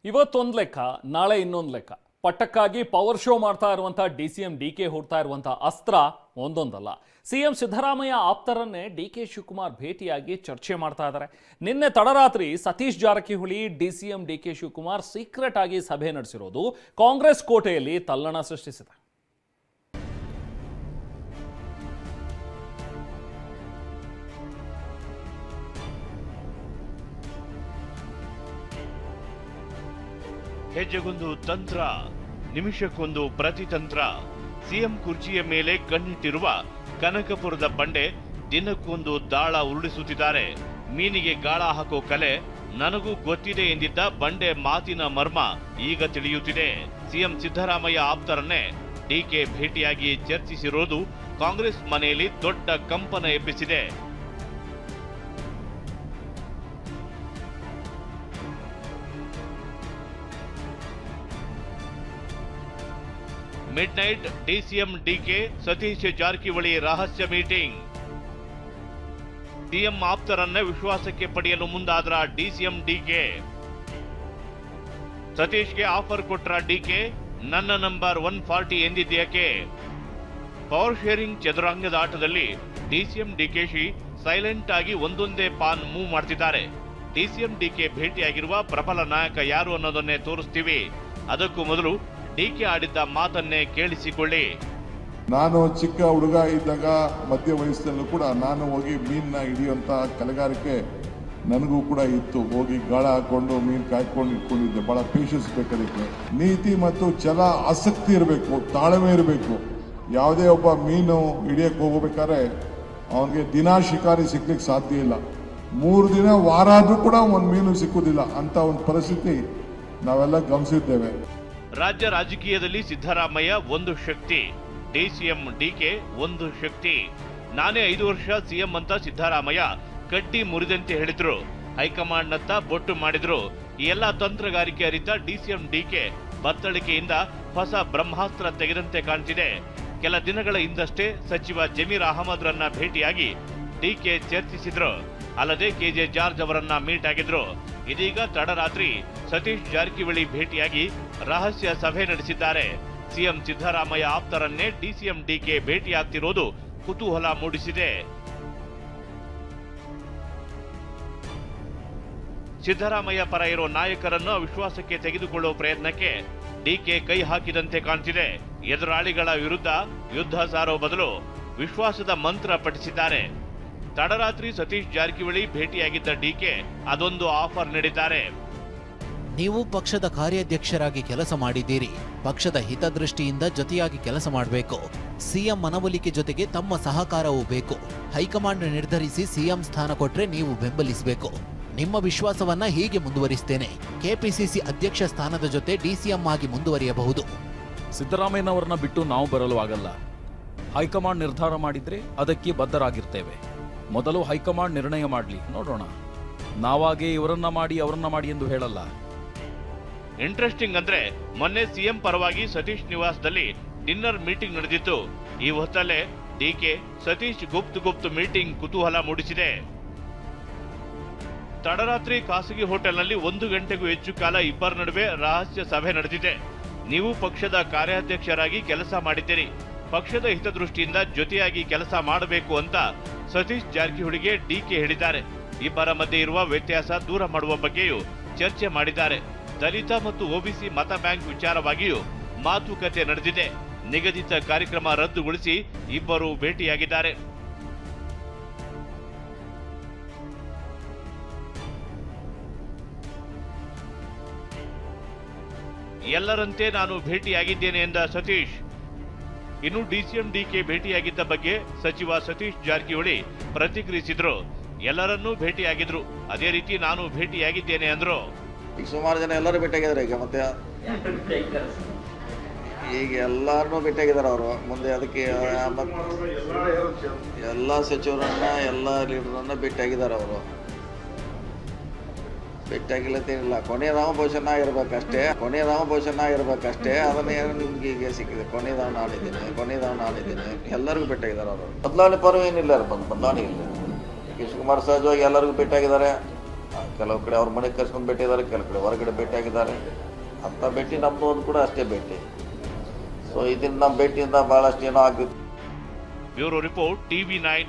ಇವತ್ತೊಂದು ಲೆಕ್ಕ, ನಾಳೆ ಇನ್ನೊಂದು ಲೆಕ್ಕ. ಪಟ್ಟಕ್ಕಾಗಿ ಪವರ್ ಶೋ ಮಾಡ್ತಾ ಇರುವಂತಹ ಡಿಸಿಎಂ ಡಿಕೆ ಹುಡ್ತಾ ಇರುವಂತಹ ಅಸ್ತ್ರ ಒಂದೊಂದಲ್ಲ. ಸಿಎಂ ಸಿದ್ದರಾಮಯ್ಯ ಆಪ್ತರನ್ನೇ ಡಿಕೆ ಶಿವಕುಮಾರ್ ಭೇಟಿಯಾಗಿ ಚರ್ಚೆ ಮಾಡ್ತಾ ಇದ್ದಾರೆ. ನಿನ್ನೆ ತಡರಾತ್ರಿ ಸತೀಶ್ ಜಾರಕಿಹೊಳಿ ಡಿಸಿಎಂ ಡಿಕೆ ಶಿವಕುಮಾರ್ ಸೀಕ್ರೆಟ್ ಆಗಿ ಸಭೆ ನಡೆಸಿರೋದು ಕಾಂಗ್ರೆಸ್ ಕೋಟೆಯಲ್ಲಿ ತಲ್ಲಣ ಸೃಷ್ಟಿಸಿದೆ. ಹೆಜ್ಜೆಗೊಂದು ತಂತ್ರ, ನಿಮಿಷಕ್ಕೊಂದು ಪ್ರತಿತಂತ್ರ. ಸಿಎಂ ಕುರ್ಚಿಯ ಮೇಲೆ ಕಣ್ಣಿಟ್ಟಿರುವ ಕನಕಪುರದ ಬಂಡೆ ದಿನಕ್ಕೊಂದು ದಾಳ ಉರುಳಿಸುತ್ತಿದ್ದಾರೆ. ಮೀನಿಗೆ ಗಾಳ ಹಾಕೋ ಕಲೆ ನನಗೂ ಗೊತ್ತಿದೆ ಎಂದಿದ್ದ ಬಂಡೆ ಮಾತಿನ ಮರ್ಮ ಈಗ ತಿಳಿಯುತ್ತಿದೆ. ಸಿಎಂ ಸಿದ್ದರಾಮಯ್ಯ ಆಪ್ತರನ್ನೇ ಡಿಕೆ ಭೇಟಿಯಾಗಿ ಚರ್ಚಿಸಿರೋದು ಕಾಂಗ್ರೆಸ್ ಮನೆಯಲ್ಲಿ ದೊಡ್ಡ ಕಂಪನ ಎಬ್ಬಿಸಿದೆ. Midnight DCM DK Satish Jarkiholi ರಹಸ್ಯ ಮೀಟಿಂಗ್. ಸಿಎಂ ಆಪ್ತರನ್ನ ವಿಶ್ವಾಸಕ್ಕೆ ಪಡೆಯಲು ಮುಂದಾದ್ರ ಡಿಸಿಎಂ ಡಿಕೆ. ಸತೀಶ್ಗೆ ಆಫರ್ ಕೊಟ್ರ ಡಿಕೆ, ನನ್ನ ನಂಬರ್ 140 ಎಂದಿದ್ಯಾಕೆ? ಪವರ್ ಶೇರಿಂಗ್ ಚದುರಂಗದ ಆಟದಲ್ಲಿ ಡಿಸಿಎಂ ಡಿಕೆಶಿ ಸೈಲೆಂಟ್ ಆಗಿ ಒಂದೊಂದೇ ಪಾನ್ ಮೂವ್ ಮಾಡ್ತಿದ್ದಾರೆ. ಡಿಸಿಎಂ ಡಿಕೆ ಭೇಟಿಯಾಗಿರುವ ಪ್ರಬಲ ನಾಯಕ ಯಾರು ಅನ್ನೋದನ್ನೇ ತೋರಿಸ್ತೀವಿ. ಅದಕ್ಕೂ ಮೊದಲು ಡಿಕೆ ಆಡಿದ್ದ ಮಾತನ್ನೇ ಕೇಳಿಸಿಕೊಳ್ಳಿ. ನಾನು ಚಿಕ್ಕ ಹುಡುಗ ಇದ್ದಾಗ ಮಧ್ಯ ವಯಸ್ಸಲ್ಲೂ ಕೂಡ ನಾನು ಹೋಗಿ ಮೀನನ್ನ ಹಿಡಿಯುವಂತ ಕಲೆಗಾರಿಕೆ ನನಗೂ ಕೂಡ ಇತ್ತು. ಹೋಗಿ ಗಾಳ ಹಾಕೊಂಡು ಮೀನು ಕಾಯ್ಕೊಂಡು ಇಟ್ಕೊಂಡಿದ್ದೆ. ಬಹಳ ಪೇಷನ್ಸ್ ಬೇಕಾದಕ್ಕೆ, ನೀತಿ ಮತ್ತು ಛಲ, ಆಸಕ್ತಿ ಇರಬೇಕು, ತಾಳ್ಮೆ ಇರಬೇಕು. ಯಾವುದೇ ಒಬ್ಬ ಮೀನು ಹಿಡಿಯಕ್ಕೆ ಹೋಗ್ಬೇಕಾದ್ರೆ ಅವನಿಗೆ ದಿನ ಶಿಕಾರಿ ಸಿಗ್ಲಿಕ್ಕೆ ಸಾಧ್ಯ ಇಲ್ಲ. 3 ದಿನ ವಾರ ಆದ್ರೂ ಕೂಡ ಒಂದು ಮೀನು ಸಿಕ್ಕುದಿಲ್ಲ ಅಂತ ಒಂದು ಪರಿಸ್ಥಿತಿ ನಾವೆಲ್ಲ ಗಮನಿಸಿದ್ದೇವೆ. ರಾಜ್ಯ ರಾಜಕೀಯದಲ್ಲಿ ಸಿದ್ದರಾಮಯ್ಯ ಒಂದು ಶಕ್ತಿ, ಡಿಸಿಎಂ ಡಿಕೆ ಒಂದು ಶಕ್ತಿ. ನಾನೇ 5 ವರ್ಷ ಸಿಎಂ ಅಂತ ಸಿದ್ದರಾಮಯ್ಯ ಕಡ್ಡಿ ಮುರಿದಂತೆ ಹೇಳಿದ್ರು. ಹೈಕಮಾಂಡ್ ನತ್ತ ಬೊಟ್ಟು ಮಾಡಿದ್ರು. ಈ ಎಲ್ಲ ತಂತ್ರಗಾರಿಕೆ ಅರಿತ ಡಿಸಿಎಂ ಡಿಕೆ ಬತ್ತಳಿಕೆಯಿಂದ ಹೊಸ ಬ್ರಹ್ಮಾಸ್ತ್ರ ತೆಗೆದಂತೆ ಕಾಣ್ತಿದೆ. ಕೆಲ ದಿನಗಳ ಹಿಂದಷ್ಟೇ ಸಚಿವ ಜಮೀರ್ ಅಹಮದ್ ರನ್ನ ಭೇಟಿಯಾಗಿ ಡಿಕೆ ಚರ್ಚಿಸಿದ್ರು. ಅಲ್ಲದೆ ಕೆಜೆ ಜಾರ್ಜ್ ಅವರನ್ನ ಮೀಟ್ ಆಗಿದ್ರು. ಇದೀಗ ತಡರಾತ್ರಿ ಸತೀಶ್ ಜಾರಕಿಹೊಳಿ ಭೇಟಿಯಾಗಿ ರಹಸ್ಯ ಸಭೆ ನಡೆಸಿದ್ದಾರೆ. ಸಿಎಂ ಸಿದ್ದರಾಮಯ್ಯ ಆಪ್ತರನ್ನೇ ಡಿಸಿಎಂ ಡಿಕೆ ಭೇಟಿಯಾಗ್ತಿರೋದು ಕುತೂಹಲ ಮೂಡಿಸಿದೆ. ಸಿದ್ದರಾಮಯ್ಯ ಪರ ಇರೋ ನಾಯಕರನ್ನು ವಿಶ್ವಾಸಕ್ಕೆ ತೆಗೆದುಕೊಳ್ಳುವ ಪ್ರಯತ್ನಕ್ಕೆ ಡಿಕೆ ಕೈ ಹಾಕಿದಂತೆ ಕಾಣ್ತಿದೆ. ಎದುರಾಳಿಗಳ ವಿರುದ್ಧ ಯುದ್ಧ ಸಾರೋ ಬದಲು ವಿಶ್ವಾಸದ ಮಂತ್ರ ಪಠಿಸಿದ್ದಾರೆ. ತಡರಾತ್ರಿ ಸತೀಶ್ ಜಾರಕಿಹೊಳಿ ಭೇಟಿಯಾಗಿದ್ದ ಡಿಕೆ ಅದೊಂದು ಆಫರ್ ನೀಡಿದ್ದಾರೆ. ನೀವು ಪಕ್ಷದ ಕಾರ್ಯಾಧ್ಯಕ್ಷರಾಗಿ ಕೆಲಸ ಮಾಡಿದ್ದೀರಿ. ಪಕ್ಷದ ಹಿತದೃಷ್ಟಿಯಿಂದ ಜೊತೆಯಾಗಿ ಕೆಲಸ ಮಾಡಬೇಕು. ಸಿಎಂ ಮನವೊಲಿಕೆ ಜೊತೆಗೆ ತಮ್ಮ ಸಹಕಾರವೂ ಬೇಕು. ಹೈಕಮಾಂಡ್ ನಿರ್ಧರಿಸಿ ಸಿಎಂ ಸ್ಥಾನ ಕೊಟ್ರೆ ನೀವು ಬೆಂಬಲಿಸಬೇಕು. ನಿಮ್ಮ ವಿಶ್ವಾಸವನ್ನ ಹೀಗೆ ಮುಂದುವರಿಸ್ತೇನೆ. ಕೆಪಿಸಿಸಿ ಅಧ್ಯಕ್ಷ ಸ್ಥಾನದ ಜೊತೆ ಡಿಸಿಎಂ ಆಗಿ ಮುಂದುವರಿಯಬಹುದು. ಸಿದ್ದರಾಮಯ್ಯನವರನ್ನ ಬಿಟ್ಟು ನಾವು ಬರಲು ಆಗಲ್ಲ. ಹೈಕಮಾಂಡ್ ನಿರ್ಧಾರ ಮಾಡಿದ್ರೆ ಅದಕ್ಕೆ ಬದ್ಧರಾಗಿರ್ತೇವೆ. ಮೊದಲು ಹೈಕಮಾಂಡ್ ನಿರ್ಣಯ ಮಾಡಲಿ, ನೋಡೋಣ. ನಾವಾಗೆ ಇವರನ್ನ ಮಾಡಿ ಅವರನ್ನ ಮಾಡಿ ಎಂದು ಹೇಳಲ್ಲ. ಇಂಟ್ರೆಸ್ಟಿಂಗ್ ಅಂದ್ರೆ ಮೊನ್ನೆ ಸಿಎಂ ಪರವಾಗಿ ಸತೀಶ್ ನಿವಾಸದಲ್ಲಿ ಡಿನ್ನರ್ ಮೀಟಿಂಗ್ ನಡೆದಿತ್ತು. ಈ ಹೊತ್ತಲ್ಲೇ ಡಿಕೆ ಸತೀಶ್ ಗುಪ್ತ ಮೀಟಿಂಗ್ ಕುತೂಹಲ ಮೂಡಿಸಿದೆ. ತಡರಾತ್ರಿ ಖಾಸಗಿ ಹೋಟೆಲ್ನಲ್ಲಿ 1 ಗಂಟೆಗೂ ಹೆಚ್ಚು ಕಾಲ ಇಬ್ಬರ ನಡುವೆ ರಹಸ್ಯ ಸಭೆ ನಡೆದಿದೆ. ನೀವು ಪಕ್ಷದ ಕಾರ್ಯಾಧ್ಯಕ್ಷರಾಗಿ ಕೆಲಸ ಮಾಡಿದ್ದೀರಿ. ಪಕ್ಷದ ಹಿತದೃಷ್ಟಿಯಿಂದ ಜೊತೆಯಾಗಿ ಕೆಲಸ ಮಾಡಬೇಕು ಅಂತ ಸತೀಶ್ ಜಾರಕಿಹೊಳಿಗೆ ಡಿಕೆ ಹೇಳಿದ್ದಾರೆ. ಇಬ್ಬರ ಮಧ್ಯೆ ಇರುವ ವ್ಯತ್ಯಾಸ ದೂರ ಮಾಡುವ ಬಗ್ಗೆಯೂ ಚರ್ಚೆ ಮಾಡಿದ್ದಾರೆ. ದಲಿತ ಮತ್ತು ಒಬಿಸಿ ಮತ ಬ್ಯಾಂಕ್ ವಿಚಾರವಾಗಿಯೂ ಮಾತುಕತೆ ನಡೆದಿದೆ. ನಿಗದಿತ ಕಾರ್ಯಕ್ರಮ ರದ್ದುಗೊಳಿಸಿ ಇಬ್ಬರು ಭೇಟಿಯಾಗಿದ್ದಾರೆ. ಎಲ್ಲರಂತೆ ನಾನು ಭೇಟಿಯಾಗಿದ್ದೇನೆ ಎಂದ ಸತೀಶ್. ಇನ್ನು ಡಿಸಿಎಂ ಡಿಕೆ ಭೇಟಿಯಾಗಿದ್ದ ಬಗ್ಗೆ ಸಚಿವ ಸತೀಶ್ ಜಾರಕಿಹೊಳಿ ಪ್ರತಿಕ್ರಿಯಿಸಿದ್ರು. ಎಲ್ಲರನ್ನೂ ಭೇಟಿಯಾಗಿದ್ರು, ಅದೇ ರೀತಿ ನಾನು ಭೇಟಿಯಾಗಿದ್ದೇನೆ ಅಂದ್ರು. ಈಗ ಸುಮಾರು ಜನ ಎಲ್ಲರೂ ಭೇಟಿಯಾಗಿದ್ದಾರೆ. ಈಗ ಎಲ್ಲರನ್ನೂ ಭೇಟಿಯಾಗಿದ್ದಾರೆ ಅವರು. ಮುಂದೆ ಅದಕ್ಕೆ ಎಲ್ಲ ಸಚಿವರನ್ನ ಎಲ್ಲ ಲೀಡರನ್ನ ಭೇಟಿಯಾಗಿದ್ದಾರೆ ಅವರು. ಭೇಟಿಯಾಗಿಲ್ಲತ್ತೇನಿಲ್ಲ. ಕೊನೆಯ ನಾಮಭೂಷಣ ಇರ್ಬೇಕಷ್ಟೇ. ಅದನ್ನ ಏನು ನಿಮ್ಗೆ ಈಗ ಸಿಕ್ಕಿದೆ. ಕೊನೆಯದವ್ ನಾನಿದ್ದೇನೆ. ಎಲ್ಲರಿಗೂ ಭೇಟಿಯಾಗಿದ್ದಾರೆ ಅವರು. ಬದಲಾವಣೆ ಪರ್ವ ಏನಿಲ್ಲ, ಬದಲಾವಣೆ ಇಲ್ಲ. ಶಿವಕುಮಾರ್ ಸಹಜವಾಗಿ ಎಲ್ಲರಿಗೂ ಭೇಟಿಯಾಗಿದ್ದಾರೆ. ಕೆಲವು ಕಡೆ ಅವ್ರ ಮನೆಗೆ ಕರ್ಸ್ಕೊಂಡು ಭೇಟಿದ್ದಾರೆ, ಕೆಲವು ಕಡೆ ಹೊರಗಡೆ ಭೇಟಿಯಾಗಿದ್ದಾರೆ. ಅಂಥ ಭೇಟಿ ನಮ್ಮದು ಒಂದು ಕೂಡ ಅಷ್ಟೇ ಭೇಟಿ. ಸೊ ಇದರಿಂದ ನಮ್ಮ ಭೇಟಿಯಿಂದ ಭಾಳಷ್ಟು ಏನೋ ಆಗ್ತಿತ್ತು. Bureau report, TV9